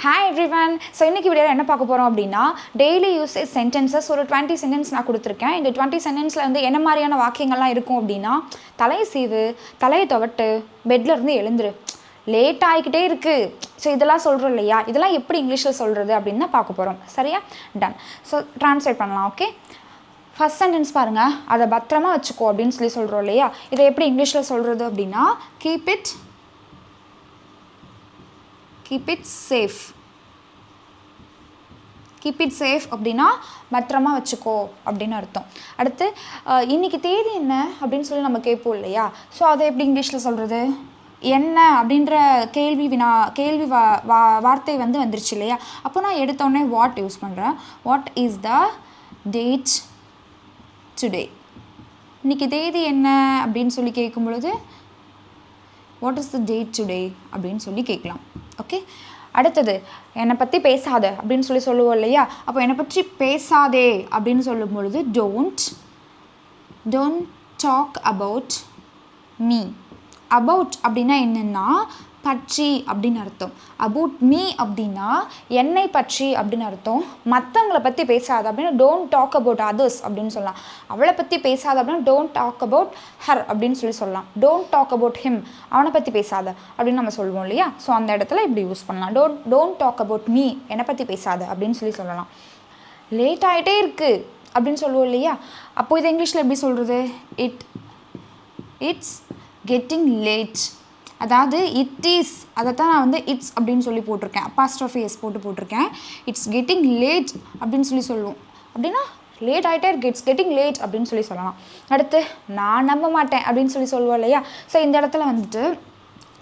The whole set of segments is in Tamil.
Hi everyone. So இன்னைக்கு வீடியோல என்ன பார்க்க போறோம் அப்படினா daily usage sentences ஒரு 20 sentence நான் கொடுத்திருக்கேன். இந்த 20 sentenceல வந்து என்ன மாதிரியான வாக்கியங்கள்லாம் இருக்கும் அப்படினா தலையை சீவு, தலையை துவட்டு, பெட்ல இருந்து எழுந்திரு, லேட் ஆயிக்கிட்டே இருக்கு. சோ இதெல்லாம் சொல்றோம் இல்லையா? இதெல்லாம் எப்படி இங்கிலீஷ்ல சொல்றது அப்படினா பார்க்க போறோம். சரியா? டன். சோ ட்ரான்ஸ்லேட் பண்ணலாம். ஓகே? ஃபர்ஸ்ட் சென்டென்ஸ் பாருங்க. அத பத்திரமா வச்சுக்கோ அப்படினு சொல்றோம் இல்லையா? இதை எப்படி இங்கிலீஷ்ல சொல்றது அப்படினா keep it safe. Keep it safe அப்படினா பத்திரமா வச்சுக்கோ அப்படின்னு அர்த்தம். அடுத்து இன்னைக்கு தேதி என்ன அப்படின்னு சொல்லி நம்ம கேட்போம் இல்லையா? ஸோ அதை எப்படி இங்கிலீஷில் சொல்கிறது? என்ன அப்படின்ற கேள்வி வார்த்தை வந்துருச்சு இல்லையா? அப்போ நான் எடுத்தோடனே வாட் யூஸ் பண்ணுறேன். What is the date today? இன்னைக்கு தேதி என்ன அப்படின்னு சொல்லி கேட்கும் பொழுது what is the date today அப்படின்னு சொல்லி கேட்கலாம். ஓகே, அடுத்தது என்னை பற்றி பேசாத அப்படின்னு சொல்லுவோம் இல்லையா? அப்போ என்னை பற்றி பேசாதே அப்படின்னு சொல்லும் பொழுது don't talk about me. About அப்படின்னா என்னென்னா பற்றி அப்படின்னு அர்த்தம். அபவுட் மீ அப்படின்னா என்னை பற்றி அப்படின்னு அர்த்தம். மற்றவங்களை பற்றி பேசாத அப்படின்னா டோன்ட் டாக் அபவுட் அதர்ஸ் அப்படின்னு சொல்லலாம். அவளை பற்றி பேசாத அப்படின்னா டோன்ட் டாக் அபவுட் ஹர் அப்படின்னு சொல்லலாம். டோன்ட் டாக் அபவுட் ஹிம், அவனை பற்றி பேசாத அப்படின்னு நம்ம சொல்லுவோம் இல்லையா? ஸோ அந்த இடத்துல இப்படி யூஸ் பண்ணலாம். டோன்ட் டாக் அபவுட் மீ, என்னை பற்றி பேசாத அப்படின்னு சொல்லலாம். லேட் ஆகிட்டே இருக்குது அப்படின்னு சொல்லுவோம் இல்லையா? அப்போது இது இங்கிலீஷில் எப்படி சொல்கிறது? It's getting late. அதாவது இட் இஸ், அதை தான் நான் வந்து இட்ஸ் அப்படின்னு சொல்லி போட்டிருக்கேன். அப்பாஸ்ட்ரோஃபி எஸ் போட்டிருக்கேன். இட்ஸ் கெட்டிங் லேட் அப்படின்னு சொல்லுவோம். அப்படின்னா லேட் ஆகிட்டே இருக்கு, இட்ஸ் கெட்டிங் லேட் அப்படின்னு சொல்லலாம். அடுத்து நான் நம்ப மாட்டேன் அப்படின்னு சொல்லுவோம் இல்லையா? ஸோ இந்த இடத்துல வந்துட்டு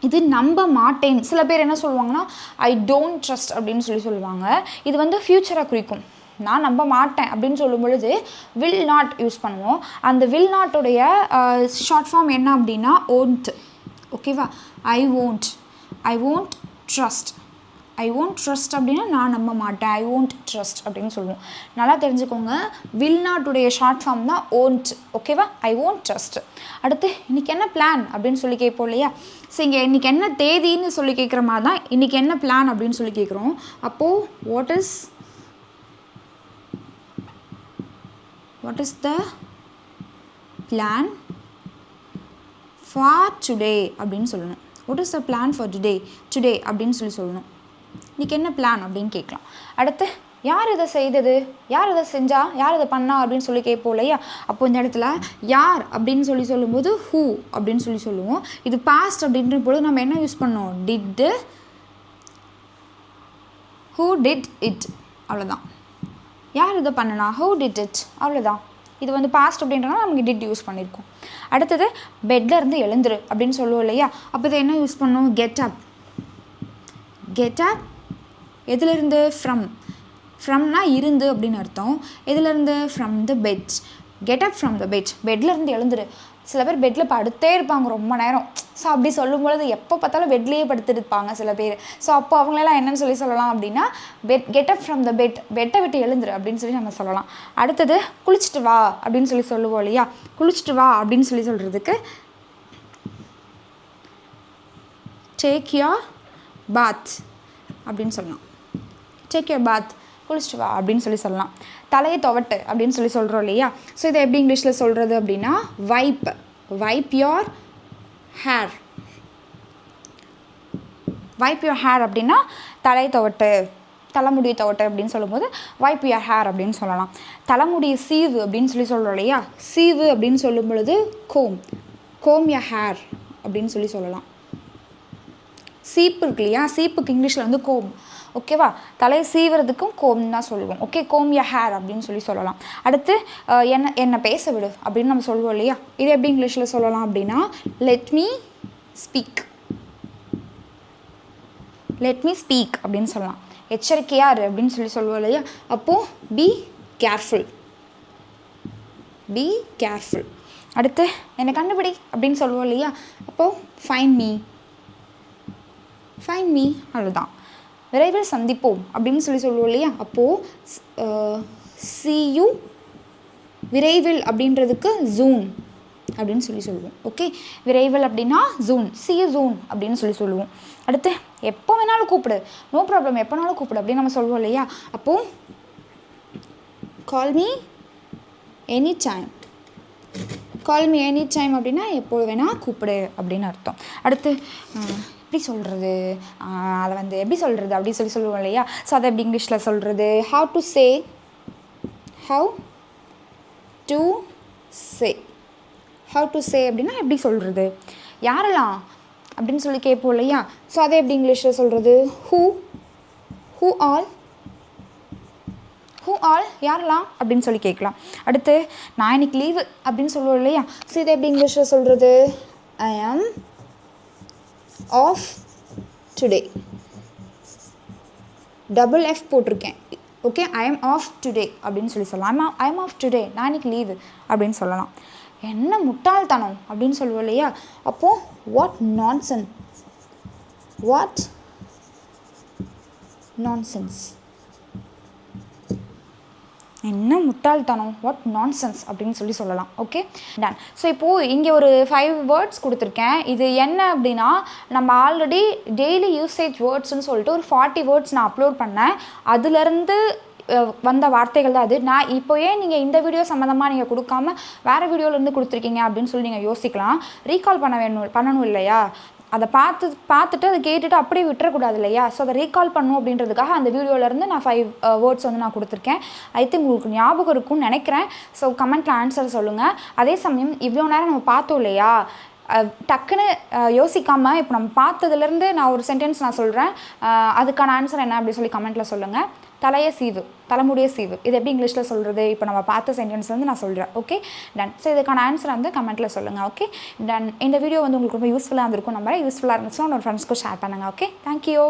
இது நம்ப மாட்டேன். சில பேர் என்ன சொல்லுவாங்கன்னா ஐ டோன்ட் ட்ரஸ்ட் அப்படின்னு சொல்லுவாங்க. இது வந்து ஃப்யூச்சரை குறிக்கும். நான் நம்ப மாட்டேன் அப்படின்னு சொல்லும் பொழுது வில் நாட் யூஸ் பண்ணுவோம். அந்த வில் நாட்டுடைய ஷார்ட் ஃபார்ம் என்ன அப்படின்னா ஓன்ட். ஓகேவா? ஐ won't trust. I won't trust அப்படின்னா நான் நம்ப மாட்டேன். ஐ won't ட்ரஸ்ட் அப்படின்னு சொல்லுவோம். நல்லா தெரிஞ்சுக்கோங்க, வில் நாட்டுடைய ஷார்ட் ஃபார்ம் தான் ஓன்ட். ஓகேவா? ஐ won't ட்ரஸ்ட். அடுத்து இன்றைக்கி என்ன பிளான் அப்படின்னு சொல்லி கேட்போம் இல்லையா? ஸோ இங்கே இன்றைக்கி என்ன தேதின்னு சொல்லி கேட்குற மாதிரி தான் இன்றைக்கி என்ன பிளான் அப்படின்னு சொல்லி கேட்குறோம். அப்போது what is the plan for today அப்படின்னு சொல்லணும். What is the plan for today அப்படின்னு சொல்லணும். இன்றைக்கி என்ன பிளான் அப்படின்னு கேட்கலாம். அடுத்து யார் இதை செய்தது, யார் இதை செஞ்சா, யார் இதை பண்ணா அப்படின்னு சொல்லி கேட்போம் இல்லையா? அப்போ இந்த இடத்துல யார் அப்படின்னு சொல்லும்போது ஹூ அப்படின்னு சொல்லுவோம். இது பாஸ்ட் அப்படின்ற பொழுது நம்ம என்ன யூஸ் பண்ணோம்? ஹூ டிட் இட், அவ்வளோதான். யார் இதை பண்ணனா? ஹூ டிட் இட், அவ்வளோதான். இது வந்து பாஸ்ட் அப்படின்றனால நமக்கு டிட் யூஸ் பண்ணியிருக்கோம். அடுத்தது பெட்டில் இருந்து எழுந்துரு அப்படின்னு சொல்லுவோம் இல்லையா? அப்போ இதை என்ன யூஸ் பண்ணணும்? Get up. எதுலேருந்து? ஃப்ரம்னா இருந்து அப்படின்னு அர்த்தம். எதுலேருந்து? From the bed. Get up from the bed. பெட்டில் இருந்து எழுந்துரு. சில பேர் பெட்டில் படுத்தே இருப்பாங்க ரொம்ப நேரம். ஸோ அப்படி சொல்லும்பொழுது எப்போ பார்த்தாலும் பெட்லேயே படுத்துருப்பாங்க சில பேர். ஸோ அப்போ அவங்களெல்லாம் என்னென்னு சொல்லலாம் அப்படின்னா get up from the bed, பெட்டை விட்டு எழுந்துரு அப்படின்னு சொல்லி நம்ம சொல்லலாம். அடுத்தது குளிச்சுட்டு வா அப்படின்னு சொல்லுவோம் இல்லையா? குளிச்சுட்டு வா அப்படின்னு சொல்கிறதுக்கு டேக் யோர் பாத் அப்படின்னு சொல்லலாம். டேக் யோர் பாத், குளிச்சுட்டு வா அப்படின்னு சொல்லலாம். தலையை துவட்டு அப்படின்னு சொல்கிறோம் இல்லையா? ஸோ இதை எப்படி இங்கிலீஷில் சொல்கிறது அப்படின்னா vibe your hair. Vibe your hair அப்படின்னா தலை துவட்டு, தலைமுடியை துவட்டு அப்படின்னு சொல்லும்போது வைப் யோர் ஹேர் அப்படின்னு சொல்லலாம். தலைமுடியை சீவு அப்படின்னு சொல்கிறோம் இல்லையா? சீவு அப்படின்னு சொல்லும் பொழுது கோம் யோர் ஹேர் அப்படின்னு சொல்லலாம். சீப்பு இருக்கு இல்லையா? சீப்புக்கு இங்கிலீஷில் வந்து கோம். ஓகேவா? தலையை சீவுறதுக்கும் கோம் தான் சொல்லுவோம். ஓகே, கோம் ய ஹேர் அப்படின்னு சொல்லலாம். அடுத்து என்ன பேச விடு அப்படின்னு நம்ம சொல்லுவோம் இல்லையா? இது எப்படி இங்கிலீஷில் சொல்லலாம் அப்படின்னா லெட் மீ ஸ்பீக் அப்படின்னு சொல்லலாம். எச்சரிக்கையார் அப்படின்னு சொல்லுவோம் இல்லையா? அப்போது பி கேர்ஃபுல். அடுத்து என்னை கண்டுபிடி அப்படின்னு சொல்லுவோம் இல்லையா? அப்போது ஃபைண்ட் மீ, அவ்வளோதான். விரைவில் சந்திப்போம் அப்படின்னு சொல்லுவோம் இல்லையா? அப்போது see you, விரைவில் அப்படின்றதுக்கு அப்படின்னு சொல்லுவோம். ஓகே, விரைவில் அப்படின்னா ஜூன், see you soon அப்படின்னு சொல்லுவோம். அடுத்து எப்போ வேணாலும் கூப்பிடு, நோ ப்ராப்ளம், எப்போ வேணாலும் கூப்பிடு அப்படின்னு நம்ம சொல்லுவோம் இல்லையா. அப்போது call me any time, call me any time அப்படின்னா எப்போ வேணால் கூப்பிடு அப்படின்னு அர்த்தம். அடுத்து எப்படி சொல்கிறது, அதை வந்து எப்படி சொல்கிறது அப்படின்னு சொல்லுவோம் இல்லையா. ஸோ அதை எப்படி இங்கிலீஷில் சொல்கிறது, how to say அப்படின்னா எப்படி சொல்கிறது, யாரெல்லாம் அப்படின்னு சொல்லி கேட்போம் இல்லையா. ஸோ அதை எப்படி இங்கிலீஷில் சொல்கிறது, who all யாரெல்லாம் அப்படின்னு சொல்லி கேட்கலாம். அடுத்து நான் இன்னைக்கு லீவு அப்படின்னு சொல்லுவோம் இல்லையா. ஸோ இதை எப்படி இங்கிலீஷில் சொல்கிறது, ஐ ஆம் ஆஃப் டுடே, டபுள் எஃப் போட்டிருக்கேன். ஓகே, ஐ ஆம் ஆஃப் டுடே அப்படின்னு சொல்லலாம். ஐ ஆம் ஆஃப் டுடே, நான் இன்னைக்கு லீவு அப்படின்னு சொல்லலாம். என்ன முட்டாள்தனம் அப்படின்னு சொல்லுவோம் இல்லையா. அப்போது வாட் நான்சென்ஸ், என்ன முட்டாள்தனம், வாட் நான்சென்ஸ் அப்படின்னு சொல்லலாம். Okay, ton. ஸோ இப்போது இங்கே ஒரு 5 வேர்ட்ஸ் கொடுத்துருக்கேன். இது என்ன அப்படின்னா, நம்ம ஆல்ரெடி டெய்லி யூசேஜ் வேர்ட்ஸ்ன்னு சொல்லிட்டு ஒரு 40 வேர்ட்ஸ் நான் அப்லோட் பண்ணேன். அதுலேருந்து வந்த வார்த்தைகள் தான் அது. நான் இப்போ ஏன் நீங்கள் இந்த வீடியோ சம்மந்தமாக நீங்கள் கொடுக்காம வேறு வீடியோலேருந்து கொடுத்துருக்கீங்க அப்படின்னு சொல்லி நீங்கள் யோசிக்கலாம். ரீகால் பண்ணணும் இல்லையா. அதை பார்த்துட்டு அதை கேட்டுட்டு அப்படியே விட்டுறக்கூடாது இல்லையா. ஸோ அதை ரீகால் பண்ணணும் அப்படின்றதுக்காக அந்த வீடியோலேருந்து நான் 5 வேர்ட்ஸ் வந்து நான் கொடுத்துருக்கேன். ஐ திங்க் உங்களுக்கு ஞாபகம் இருக்கும்னு நினைக்கிறேன். ஸோ கமெண்ட்டில் ஆன்சர் சொல்லுங்கள். அதே சமயம் இவ்வளோ நேரம் நம்ம பார்த்தோம் இல்லையா, டக்குன்னு யோசிக்காமல் இப்போ நம்ம பார்த்ததுலேருந்து நான் ஒரு சென்டென்ஸ் நான் சொல்கிறேன், அதுக்கான ஆன்சர் என்ன அப்படின்னு சொல்லி கமெண்ட்டில் சொல்லுங்கள். தலைமுடிய சீவு, இது எப்படி இங்கிலீஷில் சொல்கிறது, இப்போ நம்ம பார்த்த சென்டென்ஸ்லேருந்து நான் சொல்கிறேன். Okay, ton. ஸோ இதுக்கான ஆன்சரை வந்து கமெண்ட்டில் சொல்லுங்கள். Okay, ton. இந்த வீடியோ வந்து உங்களுக்கு ரொம்ப யூஸ்ஃபுல்லாக இருந்திருக்கும். யூஸ்ஃபுல்லாக இருந்துச்சுன்னா உங்களோட ஃப்ரெண்ட்ஸ்க்கும் ஷேர் பண்ணுங்கள். Okay, thank you.